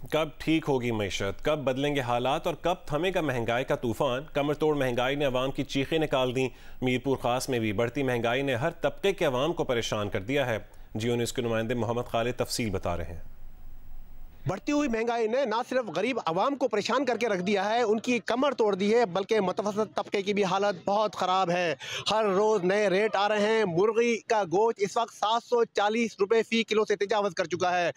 कब ठीक होगी मईशत, कब बदलेंगे हालात और कब थमेगा महंगाई का तूफान। कमर तोड़ महंगाई ने अवाम की चीखें निकाल दी। मीरपुर खास में भी बढ़ती महंगाई ने हर तबके के अवाम को परेशान कर दिया है। जियो न्यूज़ के नुमाइंदे मोहम्मद खालिद तफसील बता रहे हैं। बढ़ती हुई महंगाई ने ना सिर्फ गरीब आवाम को परेशान करके रख दिया है, उनकी कमर तोड़ दी है, बल्कि मुतवसत तबके की भी हालत बहुत ख़राब है। हर रोज़ नए रेट आ रहे हैं। मुर्गी का गोश्त इस वक्त 740 रुपये फ़ी किलो से तजावज़ कर चुका है।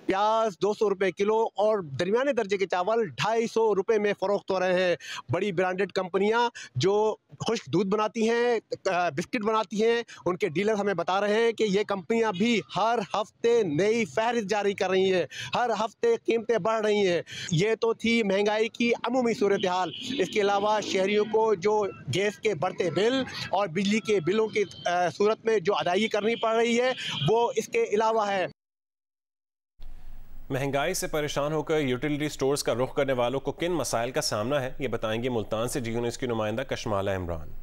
प्याज 200 रुपये किलो और दरमियाने दर्जे के चावल 250 रुपये में फ़रोख्त हो रहे हैं। बड़ी ब्रांडेड कंपनियां जो खुश्क दूध बनाती हैं, बिस्किट बनाती हैं, उनके डीलर हमें बता रहे हैं कि ये कंपनियां भी हर हफ्ते नई फहरिस्त जारी कर रही हैं, हर हफ्ते कीमतें बढ़ रही हैं। ये तो थी महंगाई की अमूमी सूरत हाल। इसके अलावा शहरियों को जो गैस के बढ़ते बिल और बिजली के बिलों की सूरत में जो अदायगी करनी पड़ रही है, वो इसके अलावा है। महंगाई से परेशान होकर यूटिलिटी स्टोर्स का रुख करने वालों को किन मसाइल का सामना है, ये बताएंगे मुल्तान से जियो न्यूज़ की नुमाइंदा कशमाला इमरान।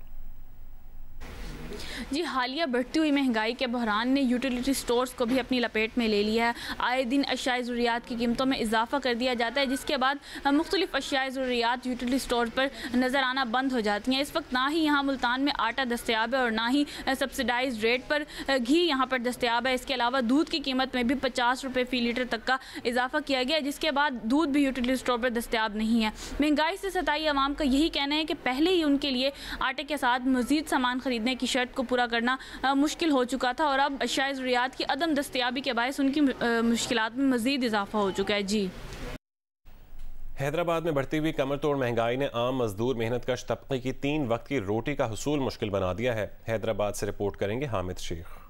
जी, हालिया बढ़ती हुई महंगाई के बहरान ने यूटिलिटी स्टोर्स को भी अपनी लपेट में ले लिया है। आए दिन अशियाए ज़रूरियात की कीमतों में इजाफा कर दिया जाता है, जिसके बाद मुख्तलिफ अशियाए ज़रूरियात यूटिलिटी स्टोर पर नज़र आना बंद हो जाती हैं। इस वक्त ना ही यहाँ मुल्तान में आटा दस्तयाब है और ना ही सब्सिडाइज रेट पर घी यहाँ पर दस्तयाब है। इसके अलावा दूध की कीमत में भी 50 रुपये फ़ी लीटर तक का इजाफा किया गया है, जिसके बाद दूध भी यूटिलिटी स्टोर पर दस्तयाब नहीं है। महंगाई से सताई आवाम का यही कहना है कि पहले ही उनके लिए आटे के साथ मज़ीद सामान खरीदने की शर्त को पूरा करना मुश्किल हो चुका था और अब अशियाए ज़रूरियात की अदम दस्तयाबी के बायस उनकी मुश्किलात में मज़ीद इजाफा हो चुका है। जी, हैदराबाद में बढ़ती हुई कमर तोड़ महंगाई ने आम मजदूर मेहनतकश तबके की 3 वक्त की रोटी का हुसूल मुश्किल बना दिया है। हैदराबाद से रिपोर्ट करेंगे हामिद शेख।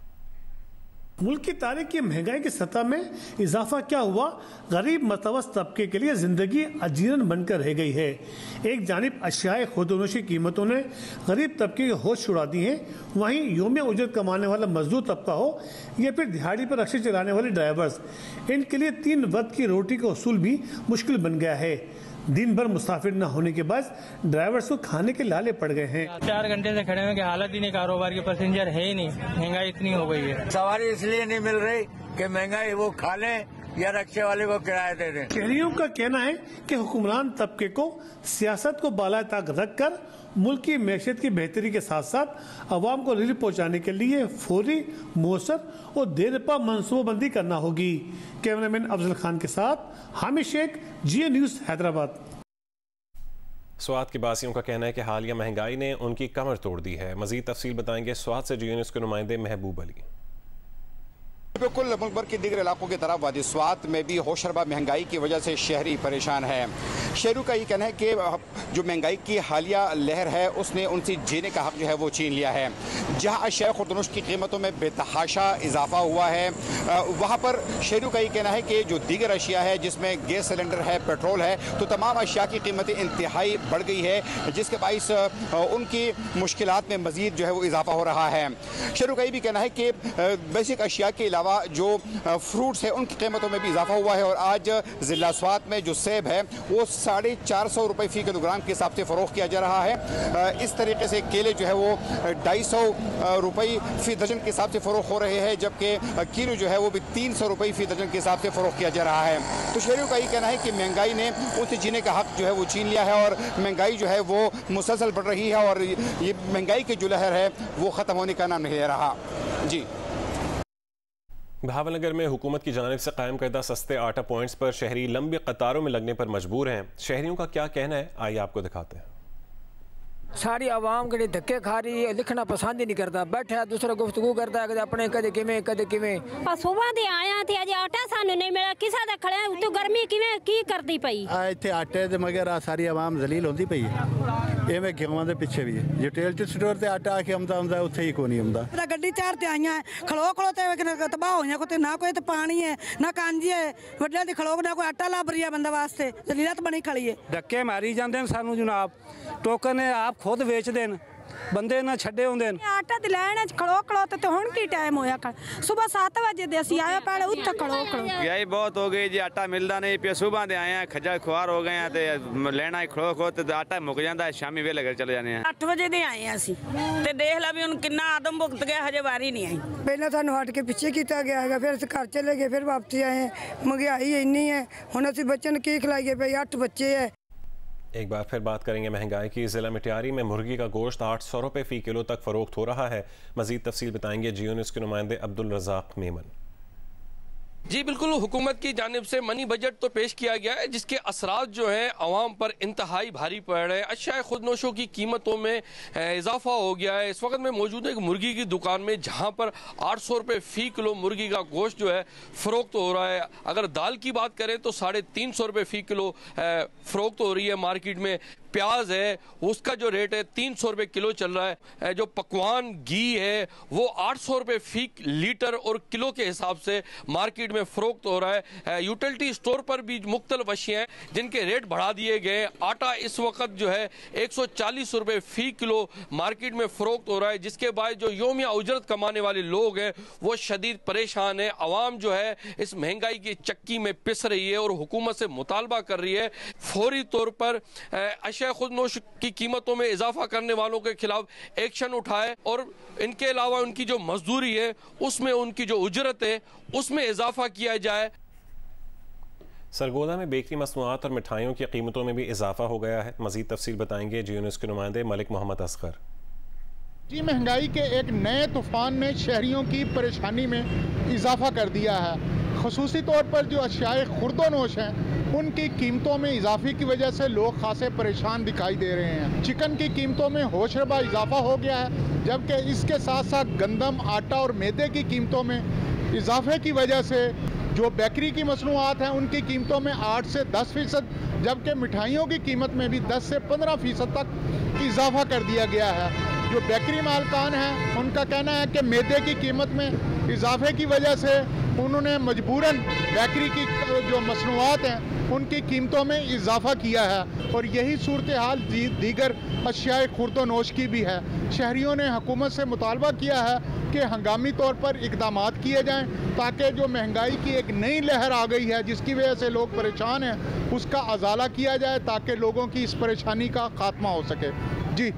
मुल्क की तारीख की महंगाई की सतह में इजाफा क्या हुआ, गरीब मतवस्त तबके के लिए जिंदगी अजीरन बनकर रह गई है। एक जानिब अशियाए खुदोनोशी कीमतों ने गरीब तबके के होश उड़ा दी हैं, वहीं योम उजरत कमाने वाला मजदूर तबका हो या फिर दिहाड़ी पर रिक्शे चलाने वाले ड्राइवर्स, इनके लिए 3 वक्त की रोटी का उसूल भी मुश्किल बन गया है। दिन भर मुसाफिर न होने के बाद ड्राइवर्स को खाने के लाले पड़ गए हैं। 4 घंटे से खड़े हुए की हालत ही नहीं, कारोबार के पैसेंजर है ही नहीं, महंगाई इतनी हो गई है। सवारी इसलिए नहीं मिल रही कि महंगाई वो खा लें या रिक्शे वाले को किराया दे दें। शहरियों का कहना है कि हुक्मरान तबके को सियासत को बाला ताक रख कर मुल्क की मैशत की बेहतरी के साथ साथ अवाम को रिलीफ पहुँचाने के लिए फौरी, मौसर और देरपा मनसूबाबंदी करना होगी। कैमरामैन अफजल खान के साथ हामिद शेख, जियो न्यूज़ हैदराबाद। स्वात के बासियों का कहना है कि हालिया महंगाई ने उनकी कमर तोड़ दी है। मजीद तफसील बताएंगे स्वात से जियो न्यूज़ के नुमाइंदे महबूब अली। बिल्कुल मुल्क भर के दीगर इलाकों की तरफ वादी स्वात में भी होशरबा महंगाई की वजह से शहरी परेशान है। शहरों का ये कहना है कि जो महंगाई की हालिया लहर है उसने उनसे जीने का हक जो है वो छीन लिया है। जहाँ अशिया खुर्दनुश की कीमतों में बेतहाशा इजाफा हुआ है, वहाँ पर शहरों का ये कहना है कि जो दीगर अशिया है जिसमें गैस सिलेंडर है, पेट्रोल है, तो तमाम अशिया की कीमतें इंतहाई बढ़ गई है, जिसके बाइस उनकी मुश्किलात में मजीद जो है वो इजाफा हो रहा है। शहरों का ये भी कहना है कि बेसिक अशिया के अलावा जो फ्रूट्स है उनकी कीमतों में भी इजाफा हुआ है और आज जिला स्वात में जो सेब है वो 450 रुपये फ़ी किलोग्राम के हिसाब से फ़रोख्त किया जा रहा है। इस तरीके से केले जो है वो 250 रुपये फ़ी दर्जन के हिसाब से फ़रोख्त हो रहे हैं, जबकि किलो जो है वो भी 300 रुपये फ़ी दर्जन के हिसाब से फ़रोख्त किया जा रहा है। तो शहरियों का ये कहना है कि महंगाई ने उनसे जीने का हक जो है वो छीन लिया है और महंगाई जो है वो मुसलसल बढ़ रही है और ये महंगाई की जो लहर है वो ख़त्म होने का नाम नहीं ले रहा। जी, बहावलनगर में हुकूमत की जानिब से कायम करदा सस्ते आटा पॉइंट्स पर शहरी लंबी कतारों में लगने पर मजबूर हैं। शहरियों का क्या कहना है, आइए आपको दिखाते हैं। सारी आवाम कभी धक्के खा रही है, लिखना पसंद ही नहीं करता, बैठा दूसरा गुफ्तगू करता है, कदे अपने कदे किवें कदे किवें। सुबह दे आया थे अजे आटा सानू नहीं मिला, किसा दे खड़े उत्ते गर्मी किवें की करदी पई। इत्थे आटे दे मगर सारी आवाम जलील होंदी पई है। एवें गेवां दे पिछे भी जो टेल स्टोर ते आटा आके आंदा हुंदा उत्थे ही कोई नहीं आंदा। गड्डी चार ते आईयां खलो खलो ते तबाह होईयां, कोई ना कोई ते पानी है ना कांजी है, वड्डियां दी खलो ना कोई आटा लाभ रही है बंदे वास्ते, जलीलत बनी खड़ी है। धक्के मारी जांदे सानू जनाब, टोकन आप खुद बेच देन ਬੰਦੇ ਨਾ ਛੱਡੇ ਹੁੰਦੇ ਨੇ। ਆਟਾ ਤੇ ਲੈਣ ਚ ਖੜੋ ਖੜੋ ਤੇ ਹੁਣ ਕੀ ਟਾਈਮ ਹੋਇਆ ਸਵੇਰ 7 ਵਜੇ ਦੇ ਅਸੀਂ ਆਇਆ ਪਹਿਲੇ ਉੱਥੇ ਖੜੋ ਖੜੋ ਯਹੀ ਬਹੁਤ ਹੋ ਗਈ ਜੀ ਆਟਾ ਮਿਲਦਾ ਨਹੀਂ ਪਿਆ ਸਵੇਰ ਦੇ ਆਏ ਆ ਖੱਜਲ ਖੁਆਰ ਹੋ ਗਏ ਆ ਤੇ ਲੈਣਾ ਖੜੋ ਖੜੋ ਤੇ ਆਟਾ ਮੁੱਕ ਜਾਂਦਾ ਸ਼ਾਮੀ ਵੇਲੇ ਘਰ ਚਲੇ ਜਾਂਦੇ ਆ 8 ਵਜੇ ਦੇ ਆਏ ਆ ਅਸੀਂ ਤੇ ਦੇਖ ਲੈ ਵੀ ਹੁਣ ਕਿੰਨਾ ਆਦਮ ਭੁਗਤ ਗਿਆ ਹਜੇ ਵਾਰੀ ਨਹੀਂ ਆਈ ਪਹਿਲਾਂ ਸਾਨੂੰ ਹਟ ਕੇ ਪਿੱਛੇ ਕੀਤਾ ਗਿਆ ਹੈਗਾ ਫਿਰ ਅਸੀਂ ਘਰ ਚਲੇ ਗਏ ਫਿਰ ਵਾਪਸ ਆਏ महंगाई इन्नी है हुण असीं बच्चों की खिलाइए भाई 8 बच्चे है। एक बार फिर बात करेंगे महंगाई की। ज़िला मिटियारी में मुर्गी का गोश्त 800 रुपये फ़ी किलो तक फ़रोख्त हो रहा है। मज़ीद तफसील बताएंगे जियो न्यूज़ के नुमाइंदे अब्दुल रज़ाक मेमन। जी बिल्कुल, हुकूमत की जानिब से मनी बजट तो पेश किया गया है जिसके असरात जो हैं आवाम पर इंतहाई भारी पड़ रहे हैं। अशिया खुदनोशों की कीमतों में इजाफा हो गया है। इस वक्त मैं मौजूद हूँ एक मुर्गी की दुकान में जहाँ पर 800 रुपये फ़ी किलो मुर्गी का गोश्त जो है फ़रोख्त हो रहा है। अगर दाल की बात करें तो 350 रुपये फ़ी किलो फ़रोख्त हो रही है मार्केट में। प्याज है उसका जो रेट है 300 रुपये किलो चल रहा है। जो पकवान घी है वो 800 रुपये फ़ी लीटर और किलो के हिसाब से मार्केट में फ़रोख्त हो रहा है। यूटिलिटी स्टोर पर भी मुख्तलिफ अशिया हैं जिनके रेट बढ़ा दिए गए। आटा इस वक्त जो है 140 रुपये फ़ी किलो मार्केट में फ़रोख्त हो रहा है जिसके बाद जो योमिया उजरत कमाने वाले लोग हैं वो शदीद परेशान है। आवाम जो है इस महंगाई की चक्की में पिस रही है और हुकूमत से मुतालबा कर रही है फौरी तौर पर खुदनोश की कीमतों में इजाफा करने वालों के खिलाफ एक्शन उठाए और इनके अलावा उनकी जो मजदूरी है उसमें उनकी जो उजरत है उसमें इजाफा किया जाए। सरगोदा में बेकरी मसनूआत और मिठाइयों की कीमतों में भी इजाफा हो गया है। मजीद तफसील बताएंगे जियो न्यूज़ के नुमाइंदे मलिक मोहम्मद असगर। जी महंगाई के एक नए तूफान ने शहरियों की परेशानी में इजाफा कर दिया है। ख़ुसूसी तौर पर जो अशियाए खुर्दोनोश हैं उनकी कीमतों में इजाफे की वजह से लोग खासे परेशान दिखाई दे रहे हैं। चिकन की कीमतों में होशरबा इजाफा हो गया है जबकि इसके साथ साथ गंदम, आटा और मैदे की कीमतों में इजाफे की वजह से जो बेकरी की मसनूआत हैं उनकी कीमतों में 8 से 10% जबकि मिठाइयों की कीमत में भी 10 से 15% तक इजाफा कर दिया गया है। जो बेकरी मालकान हैं उनका कहना है कि मैदे की कीमत में इजाफे की वजह से उन्होंने मजबूरन बेकरी की जो मसनूआत हैं उनकी कीमतों में इजाफा किया है और यही सूरत हाल दीगर अशियाए खुर्दोनोश की भी है। शहरियों ने हुकूमत से मुतालबा किया है कि हंगामी तौर पर इक़दामात किए जाएँ ताकि जो महंगाई की एक नई लहर आ गई है जिसकी वजह से लोग परेशान हैं उसका अजाला किया जाए ताकि लोगों की इस परेशानी का खात्मा हो सके। जी।